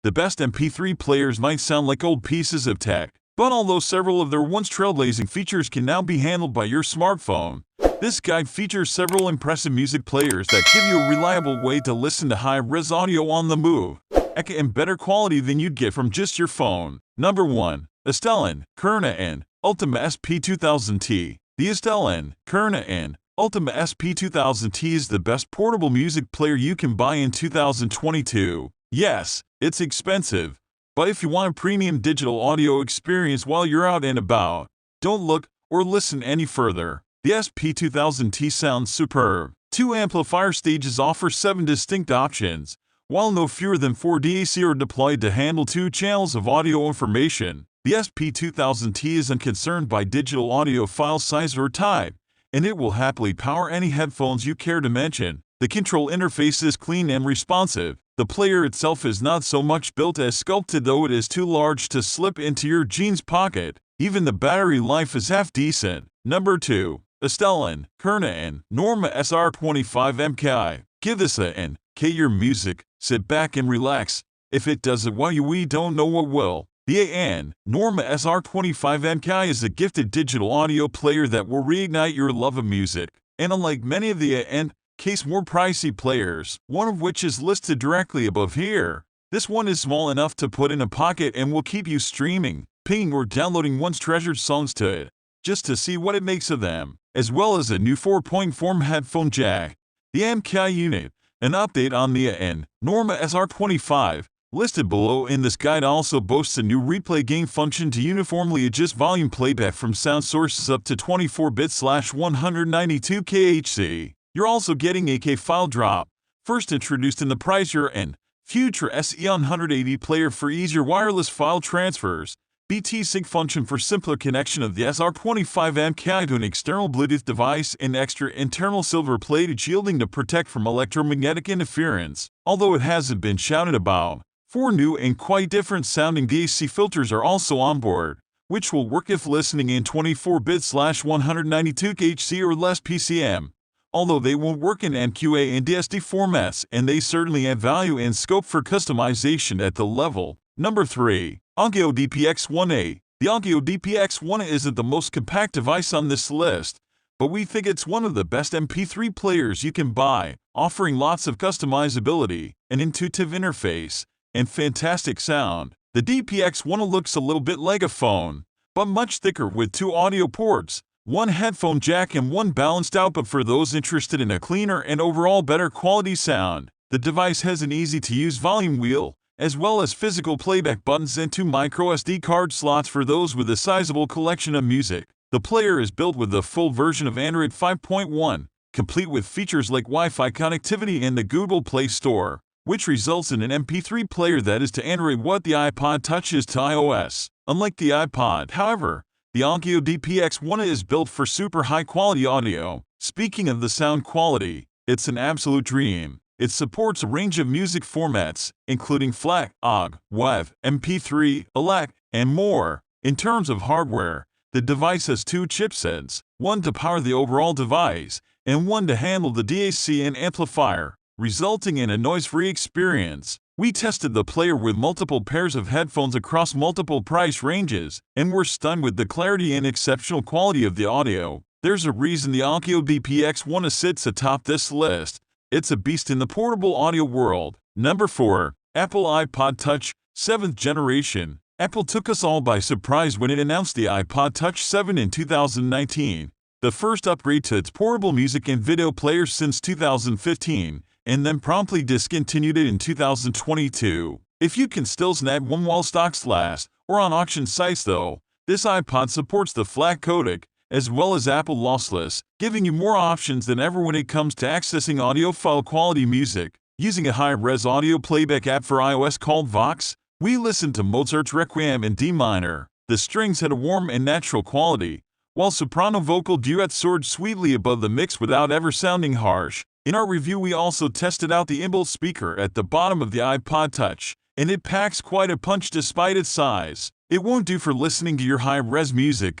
The best MP3 players might sound like old pieces of tech, but although several of their once trailblazing features can now be handled by your smartphone, this guide features several impressive music players that give you a reliable way to listen to high-res audio on the move, and better quality than you'd get from just your phone. Number 1. Astell Kern AK-Ultima SP2000T. The Astell Kern AK-Ultima SP2000T is the best portable music player you can buy in 2022. Yes, it's expensive, but if you want a premium digital audio experience while you're out and about, don't look or listen any further. The SP2000T sounds superb. 2 amplifier stages offer 7 distinct options, while no fewer than 4 DAC are deployed to handle 2 channels of audio information. The SP2000T isn't concerned by digital audio file size or type, and it will happily power any headphones you care to mention. The control interface is clean and responsive. The player itself is not so much built as sculpted, though it is too large to slip into your jeans pocket. Even the battery life is half decent. Number 2. Astell Kern AK-norma SR25 MKII. Give this A&K your music, sit back and relax. If it doesn't, we don't know what will. The A&norma SR25 MKII is a gifted digital audio player that will reignite your love of music. And unlike many of the A&K's more pricey players, one of which is listed directly above here, this one is small enough to put in a pocket and will keep you streaming, pinging, or downloading once treasured songs to it, just to see what it makes of them, as well as a new 4.4 headphone jack. The MKII unit, an update on the A&norma SR25, listed below in this guide, also boasts a new replay gain function to uniformly adjust volume playback from sound sources up to 24-bit/192 kHz. You're also getting AK file drop, first introduced in the pricier and future SE180 player for easier wireless file transfers, BT sync function for simpler connection of the SR25 MKII to an external Bluetooth device, and extra internal silver-plated shielding to protect from electromagnetic interference. Although it hasn't been shouted about, 4 new and quite different sounding DAC filters are also on board, which will work if listening in 24-bit/192 kHz or less PCM. Although they won't work in MQA and DSD formats, and they certainly add value and scope for customization at the level. Number 3. Onkyo DP-X1A. The Onkyo DP-X1A isn't the most compact device on this list, but we think it's one of the best MP3 players you can buy, offering lots of customizability, an intuitive interface, and fantastic sound. The DP-X1A looks a little bit like a phone, but much thicker, with 2 audio ports, 1 headphone jack, and 1 balanced output for those interested in a cleaner and overall better quality sound. The device has an easy-to-use volume wheel, as well as physical playback buttons and 2 microSD card slots for those with a sizable collection of music. The player is built with the full version of Android 5.1, complete with features like Wi-Fi connectivity and the Google Play Store, which results in an MP3 player that is to Android what the iPod Touch is to iOS. Unlike the iPod, however, the Onkyo DP-X1A is built for super high-quality audio. Speaking of the sound quality, it's an absolute dream. It supports a range of music formats, including FLAC, OGG, WAV, MP3, ALAC, and more. In terms of hardware, the device has 2 chipsets, one to power the overall device, and one to handle the DAC and amplifier, resulting in a noise-free experience. We tested the player with multiple pairs of headphones across multiple price ranges, and were stunned with the clarity and exceptional quality of the audio. There's a reason the Onkyo DP-X1A sits atop this list. It's a beast in the portable audio world. Number 4. Apple iPod Touch 7th generation. Apple took us all by surprise when it announced the iPod Touch 7 in 2019, the first upgrade to its portable music and video player since 2015, and then promptly discontinued it in 2022. If you can still snag one while stocks last, or on auction sites though, this iPod supports the FLAC codec, as well as Apple Lossless, giving you more options than ever when it comes to accessing audiophile quality music. Using a high-res audio playback app for iOS called Vox, we listened to Mozart's Requiem in D minor. The strings had a warm and natural quality, while soprano vocal duets soared sweetly above the mix without ever sounding harsh. In our review, we also tested out the inbuilt speaker at the bottom of the iPod Touch, and it packs quite a punch despite its size. It won't do for listening to your high-res music,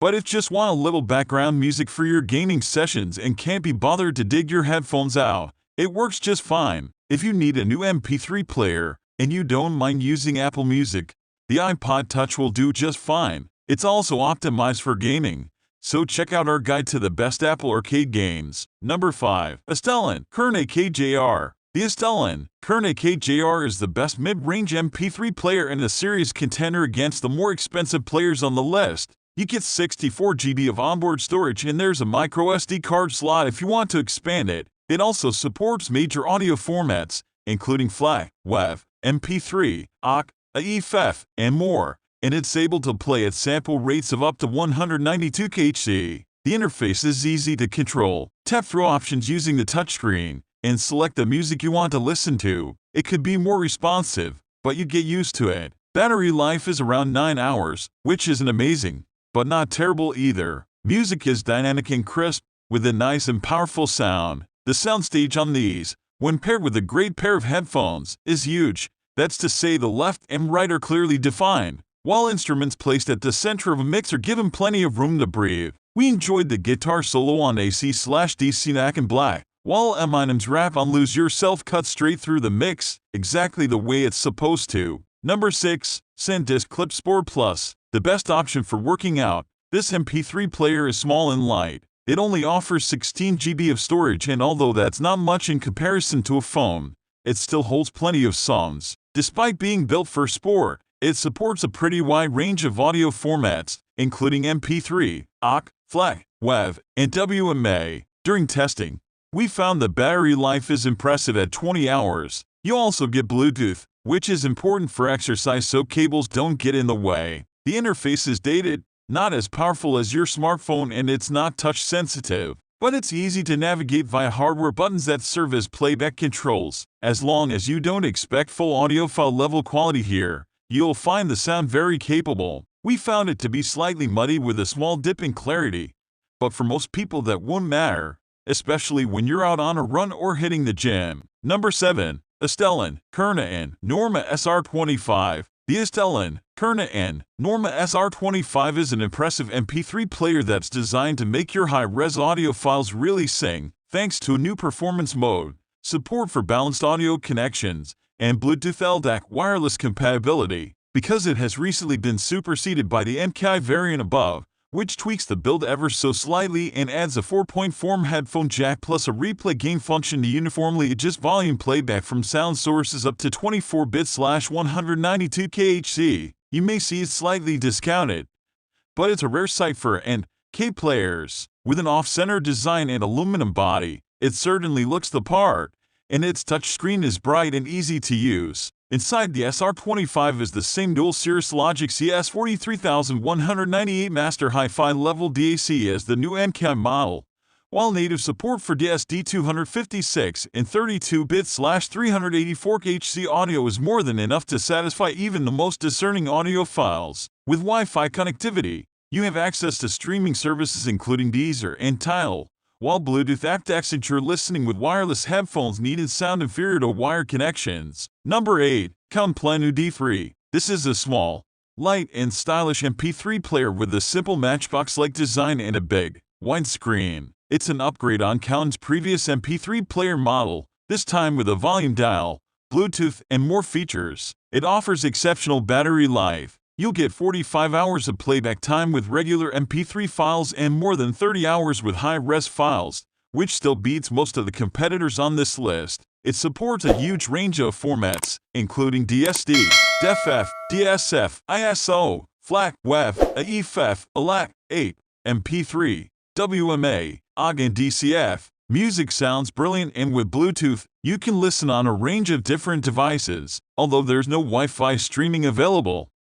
but if just want a little background music for your gaming sessions and can't be bothered to dig your headphones out, it works just fine. If you need a new MP3 player, and you don't mind using Apple Music, the iPod Touch will do just fine. It's also optimized for gaming, so check out our guide to the best Apple arcade games. Number 5. Astell Kern AK Jr. The Astell Kern AK Jr is the best mid-range MP3 player and a serious contender against the more expensive players on the list. You get 64 GB of onboard storage and there's a micro SD card slot if you want to expand it. It also supports major audio formats, including FLAC, WAV, MP3, AUK, AIFF, and more, and it's able to play at sample rates of up to 192 kHz. The interface is easy to control. Tap through options using the touchscreen and select the music you want to listen to. It could be more responsive, but you get used to it. Battery life is around 9 hours, which isn't amazing, but not terrible either. Music is dynamic and crisp, with a nice and powerful sound. The soundstage on these, when paired with a great pair of headphones, is huge. That's to say the left and right are clearly defined, while instruments placed at the center of a mix are given plenty of room to breathe. We enjoyed the guitar solo on AC/DC Knack in Black, while Eminem's rap on Lose Yourself cut straight through the mix, exactly the way it's supposed to. Number 6. SanDisk Clip Sport Plus. The best option for working out, this MP3 player is small and light. It only offers 16 GB of storage, and although that's not much in comparison to a phone, it still holds plenty of songs. Despite being built for sport, it supports a pretty wide range of audio formats, including MP3, AUK, FLAC, WAV, and WMA. During testing, we found the battery life is impressive at 20 hours. You also get Bluetooth, which is important for exercise so cables don't get in the way. The interface is dated, not as powerful as your smartphone, and it's not touch sensitive, but it's easy to navigate via hardware buttons that serve as playback controls. As long as you don't expect full audiophile level quality here, you'll find the sound very capable. We found it to be slightly muddy with a small dip in clarity, but for most people that won't matter, especially when you're out on a run or hitting the gym. Number 7. Astell Kern AK-Norma SR25. The Astell Kern AK-Norma SR25 is an impressive MP3 player that's designed to make your high-res audio files really sing, thanks to a new performance mode, support for balanced audio connections, and Bluetooth LDAC wireless compatibility. Because it has recently been superseded by the MKII variant above, which tweaks the build ever so slightly and adds a 4.4 headphone jack plus a replay gain function to uniformly adjust volume playback from sound sources up to 24-bit/192 kHz. You may see it slightly discounted, but it's a rare sight for NK players. With an off-center design and aluminum body, it certainly looks the part, and its touchscreen is bright and easy to use. Inside the SR25 is the same dual Cirrus Logic CS43198 Master Hi-Fi level DAC as the new MKII model, while native support for DSD256 and 32-bit/384 kHz audio is more than enough to satisfy even the most discerning audiophiles. With Wi-Fi connectivity, you have access to streaming services including Deezer and Tidal, while Bluetooth aptX ensure listening with wireless headphones needed sound inferior to wired connections. Number 8. Cowon Plenue D3. This is a small, light, and stylish MP3 player with a simple matchbox-like design and a big, wide screen. It's an upgrade on Cowon's previous MP3 player model, this time with a volume dial, Bluetooth, and more features. It offers exceptional battery life. You'll get 45 hours of playback time with regular MP3 files and more than 30 hours with high-res files, which still beats most of the competitors on this list. It supports a huge range of formats, including DSD, DFF, DSF, ISO, FLAC, WAV, AIFF, ALAC, 8, MP3, WMA, AUG, and DCF. Music sounds brilliant, and with Bluetooth, you can listen on a range of different devices. Although there's no Wi-Fi streaming available,